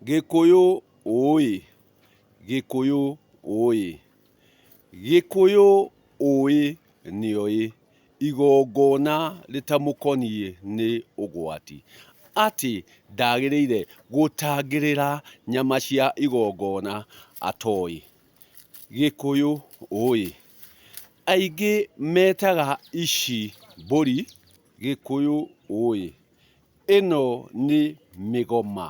Gikuyu oi, Gikuyu oi, Gikuyu oi nĩoĩ igongona rĩtamũkoniĩ nĩ ũgwati. Atĩ ndagĩrĩire gũtangĩrĩra nyama cia igongona atoĩ. Gĩkũyũ oi, aingĩ metaga ici mbũri. Gĩkũyũ oi, ĩno nĩ mĩgoma,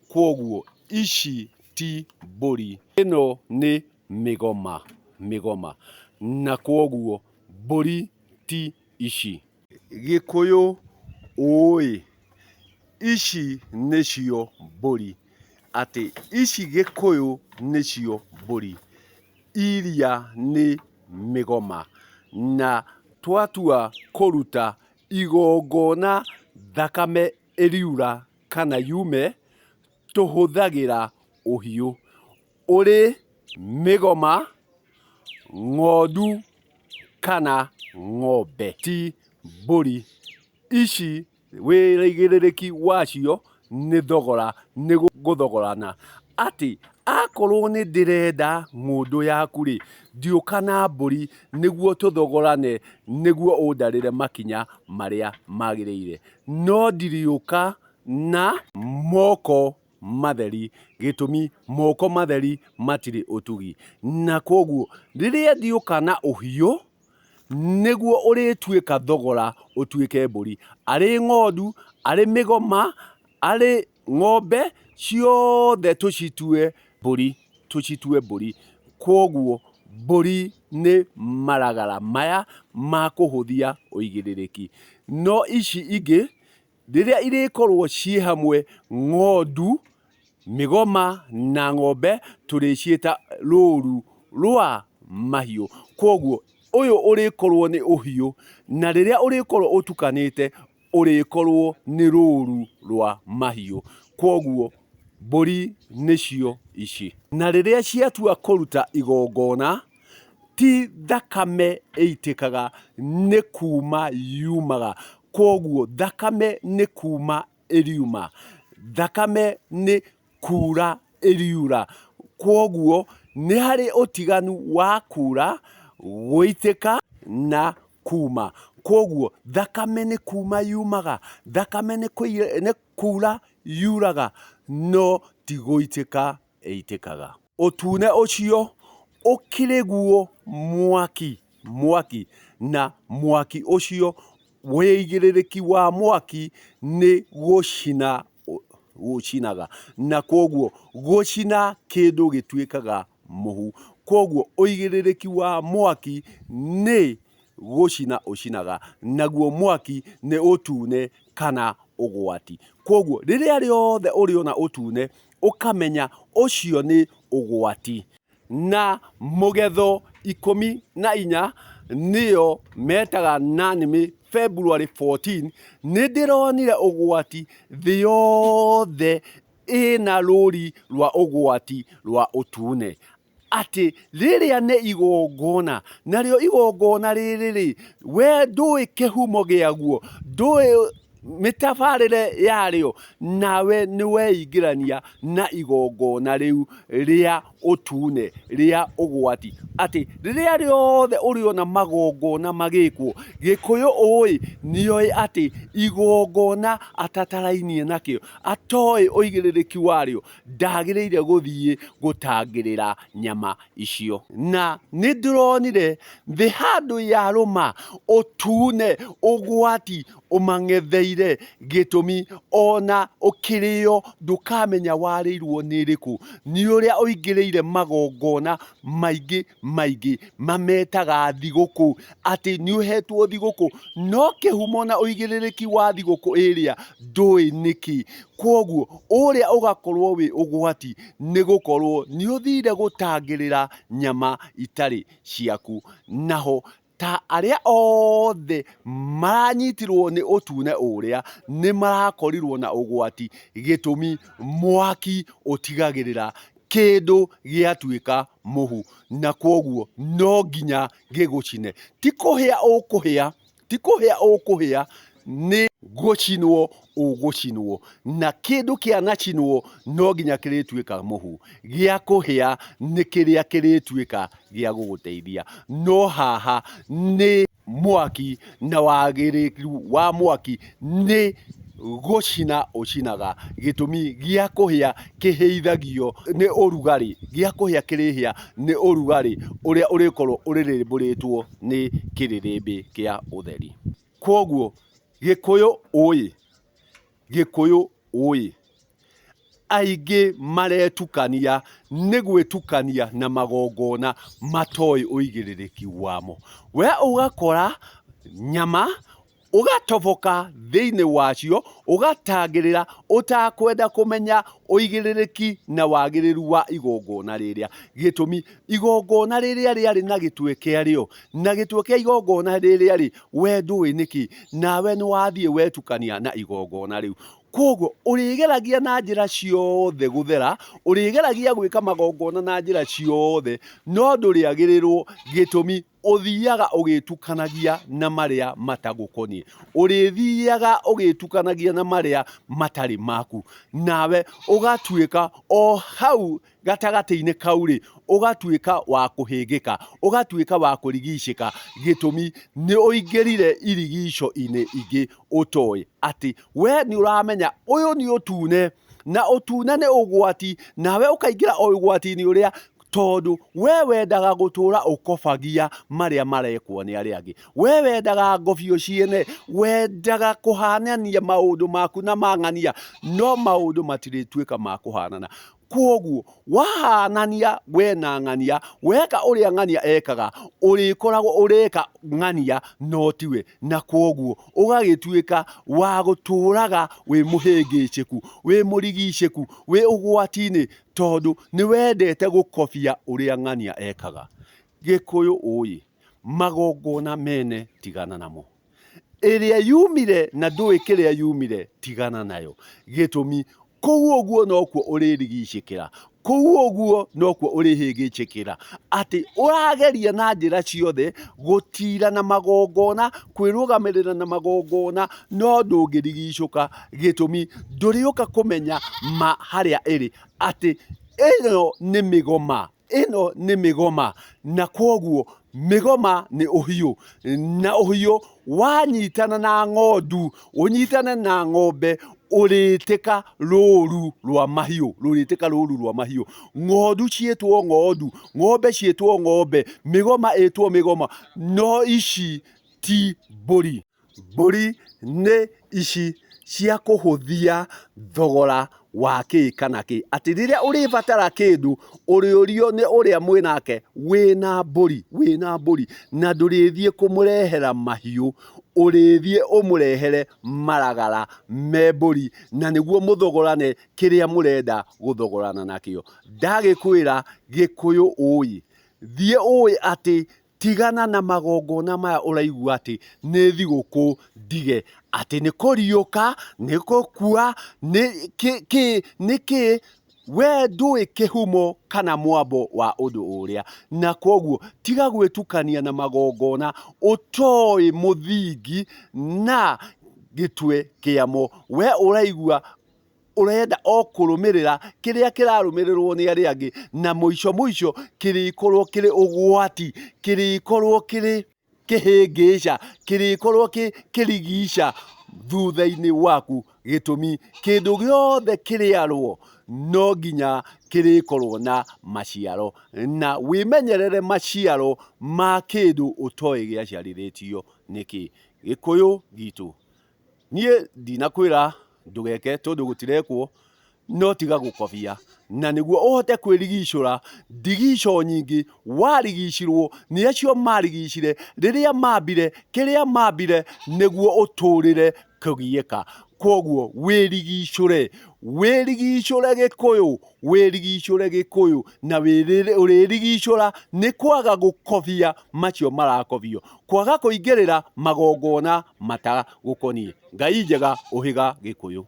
kwoguo ici ti mbũri, ĩno nĩ mĩgoma, na kwoguo mbũri ti ici. Gĩkũyũ oi, ici nĩcio mbũri, atĩ ici Gĩkũyũ nĩcio mbũri, iria nĩ mĩgoma, na twatua kũruta igongona thakame ĩriura kana yume, tũhũthagĩra ũhiũ. Ũrĩ mĩgoma, ng'ondu kana ng'ombe, ti mbũri. Ici wĩigĩrĩrĩki wacio nĩ thogora, nĩ gũthogorana. Atĩ akorwo nĩ ndĩrenda ng'ũndũ yaku-rĩ, ndiũka na mbũri nĩguo tũthogorane, nĩguo ũndarĩre makinya marĩa magĩrĩire. No ndirĩũka na moko matheri, gĩtũmi moko matheri matirĩ ũtugi. Na kwoguo rĩrĩa ndiũka na ũhiũ, nĩguo ũrĩtuĩka thogora ũtuĩke mbũri. Arĩ ng'ondu, arĩ mĩgoma, arĩ ng'ombe, ciothe tũcitue mbũri. Kwoguo mbũri nĩ maragara maya ma kũhũthia ũigĩrĩrĩki. No ici ingĩ, rĩrĩa irĩkorwo ciĩ hamwe, ng'ondu, mĩgoma na ng'ombe, tũrĩciĩta rũru rwa mahiũ. Kwoguo ũyũ ũrĩkorwo nĩ ũhiũ, na rĩrĩa ũrĩkorwo ũtukanĩte, ũrĩkorwo nĩ rũru rwa mahiũ. Kwoguo mbũri nĩcio ici. Na rĩrĩa ciatua kũruta igongona, ti thakame ĩitĩkaga, nĩ kuma yumaga. Kwoguo thakame nĩ kuma ĩriuma, thakame nĩ kura ĩriura. Kwoguo nĩ harĩ ũtiganu wa kura, gũitĩka na kuma. Kwoguo thakame nĩ kuma yumaga, thakame nĩ kura yuraga, no ti gũitĩka ĩitĩkaga. Ũtune ũcio ũkĩrĩ mwaki, na mwaki ũcio, wĩigĩrĩrĩki wa mwaki nĩ gũcina ũcinaga, na kwoguo gũcina kĩndũ gĩtuĩkaga mũhu. Kwoguo ũigĩrĩrĩki wa mwaki nĩ gũcina ũcinaga, naguo mwaki nĩ ũtune kana ũgwati. Kwoguo rĩrĩa rĩothe ũrĩona ũtune, ũkamenya ũcio nĩ ũgwati. Na mũgetho 14 nĩyo metaga na nĩmĩ February 14, nĩ ndĩronire ũgwati thĩ yothe ĩna rũri rwa ũgwati rwa ũtune. Atĩ rĩrĩa nĩ igongona, narĩo igongona rĩrĩ-rĩ, we ndũĩ kĩhumo gĩaguo, ndũĩ mĩtabarĩre yarĩo, nawe nĩ weingĩrania na igongona rĩu rĩa ũtune, rĩa ũgwati. Atĩ rĩrĩa rĩothe ũrĩona magongona magĩkwo, Gĩkũyũ oi nĩoĩ atĩ igongona atatarainie nakĩo, atoĩ ũigĩrĩrĩki warĩo, ndagĩrĩire gũthiĩ gũtangĩrĩra nyama icio. Na nĩ ndĩronire thĩ handũ yarũma, ũtune, ũgwati ũmang'etheire, gĩtũmi ona ũkĩrĩo ndũkamenya warĩirwo nĩ ĩrĩkũ. Nĩ ũrĩa ũingĩrĩire magongona maingĩ mametaga thigũkũ, atĩ nĩ ũhetwo thigũkũ, no kĩhumo na ũigĩrĩrĩki wa thigũkũ ĩrĩa ndũĩ nĩkĩ. Kwoguo ũrĩa ũgakorwo wĩ ũgwati, nĩ gũkorwo nĩ ũthire gũtangĩrĩra nyama itarĩ ciaku. Naho ta arĩa othe maranyitirwo nĩ ũtune ũrĩa, nĩ marakorirwo na ũgwati, gĩtũmi mwaki ũtigagĩrĩra kĩndũ gĩatuĩka mũhu, na kwoguo no nginya gĩgũcine. Ti kũhĩa ũkũhĩa, nĩ gũcinwo ũgũcinwo, na kĩndũ kĩanacinwo no nginya kĩrĩtuĩka mũhu, gĩa kũhĩa nĩ kĩrĩa kĩrĩtuĩka gĩa gũgũteithia. No haha nĩ mwaki, na wagĩrĩru wa mwaki nĩ gũcina ũcinaga. Gĩtũmi gĩa kũhĩa kĩhĩithagio nĩ ũrugarĩ, gĩa kũhĩa kĩrĩhĩa nĩ ũrugarĩ ũrĩa ũrĩkorwo ũrĩrĩmbũrĩtwo nĩ kĩrĩrĩmbĩ kĩa ũtheri. Kwoguo Gĩkũyũ ũĩ, Gĩkũyũ ũĩ, aingĩ maretukania nĩ gwĩtukania na magongona matoĩ ũigĩrĩrĩki wamo. We ũgakora nyama ũgatoboka thĩinĩ wacio, ũgatangĩrĩra ũtakwenda kũmenya ũigĩrĩrĩki na wagĩrĩru wa igongona rĩrĩa. Gĩtũmi igongona rĩrĩa rĩarĩ na gĩtwe kĩarĩo, na gĩtwe kĩa igongona rĩrĩa rĩ, we ndũĩ nĩkĩ, nawe nĩ wathiĩ wetukania na igongona rĩu. Kwoguo ũrĩgeragia na njĩra ciothe gũthera, ũrĩgeragia gwĩka magongona na njĩra ciothe, no ndũrĩagĩrĩrwo. Gĩtũmi ũthiaga ũgĩtukanagia na marĩa matagũkoniĩ, ũrĩthiaga ũgĩtukanagia na marĩa matarĩ maku, nawe ũgatuĩka o hau gatagatĩ-inĩ kau rĩ, ũgatuĩka wa kũhĩngĩka, ũgatuĩka wa kũrigicĩka. Gĩtũmi nĩ ũingĩrire irigico-inĩ ingĩ ũtoĩ atĩ we nĩ ũramenya ũyũ nĩ ũtune, na ũtune nĩ ũgwati, nawe ũkaingĩra o ũgwati-inĩ ũrĩa, tondũ we wendaga gũtũra ũkobagia marĩa marekwo nĩ arĩa angĩ. We wendaga ngobio ciene, wendaga kũhanania maũndũ maku na mang'ania, no maũndũ matirĩtuĩka ma kũhanana. Kwoguo wahanania we na ng'ania, weka ũrĩa ng'ania ekaga, ũrĩkoragwo ũreka ng'ania no tiwe, na kwoguo ũgagĩtuĩka wa gũtũraga wĩ mũhĩngĩcĩku, wĩ mũrigicĩku, wĩ ũgwati-inĩ, tondũ nĩ wendete gũkobia ũrĩa ng'ania ekaga. Gĩkũyũ ũĩ, magongona mene tigana namo. Ĩrĩa yumire na ndũĩ kĩrĩa yumire tigana nayo. Gĩtũmi kũu ũguo nokuo ũrĩrigicĩkĩra, kũu ũguo nokuo ũrĩhĩngĩcĩkĩra, atĩ ũrageria na njĩra ciothe gũtira na magongona, kwĩrũgamĩrĩra na magongona, no ndũngĩrigicũka. Gĩtũmi ndũrĩũka kũmenya ma harĩa ĩrĩ, atĩ ĩno nĩ mĩgoma, ĩno nĩ mĩgoma, na kwoguo mĩgoma nĩ ũhiũ, na ũhiũ wanyitana na ng'ondu, ũnyitane na ng'ombe, ũrĩtĩka rũru rwa mahiũ, rũrĩtĩka rũru rwa mahiũ. Ng'ondu ciĩtwo ng'ondu, ng'ombe ciĩtwo ng'ombe, mĩgoma ĩtwo mĩgoma, no ici ti mbũri. Mbũri nĩ ici cia kũhũthia thogora wa kĩ kana kĩ, atĩ rĩrĩa ũrĩbatara kĩndũ ũrĩũrio nĩ ũrĩa mwĩnake, wĩna mbũri, wĩna mbũri, na ndũrĩthiĩ kũmũrehera mahiũ, ũrĩthiĩ ũmũrehere maragara me mbũri, na nĩguo mũthogorane kĩrĩa mũrenda gũthogorana nakĩo. Ndagĩkwĩra Gĩkũyũ ũĩ, thiĩ ũĩ atĩ tigana na magongona maya ũraigua atĩ nĩ thigũkũ ndige, atĩ nĩ kũriũka, nĩ gũkua, nĩkĩ, we ndũĩ kĩhumo kana mwambo wa ũndũ ũrĩa, na kwoguo tiga gwĩtukania na magongona ũtoĩ mũthingi na gĩtwe kĩamo. We ũraigua ũrenda o kũrũmĩrĩra kĩrĩa kĩrarũmĩrĩrwo nĩ arĩa angĩ, na mũico kĩrĩkorwo kĩrĩ ũgwati, kĩrĩkorwo kĩrĩ kĩhĩngĩca, kĩrĩkorwo kĩrigica thutha-inĩ waku. Gĩtũmi kĩndũ gĩothe kĩrĩarwo no nginya kĩrĩkorwo na maciaro, na wĩmenyerere maciaro ma kĩndũ ũtoĩ gĩaciarithĩtio nĩkĩ. Gĩkũyũ gitũ, niĩ ndinakwĩra ndũgeke tondũ gũtirekwo, no tiga gũkobia, na nĩguo ũhote kwĩrigicũra. Ndigico nyingĩ warigicirwo nĩ acio marigicire rĩrĩa mambire kĩrĩa mambire nĩguo ũtũrĩre kũgiĩka. Kwoguo wĩrigicũre, wĩrigicũre Gĩkũyũ, wĩrigicũre Gĩkũyũ, na ũrĩrigicũra nĩ kwaga gũkobia macio marakobio, kwaga kũingĩrĩra magongona matagũkoniĩ. Ngai njega ũhĩga Gĩkũyũ.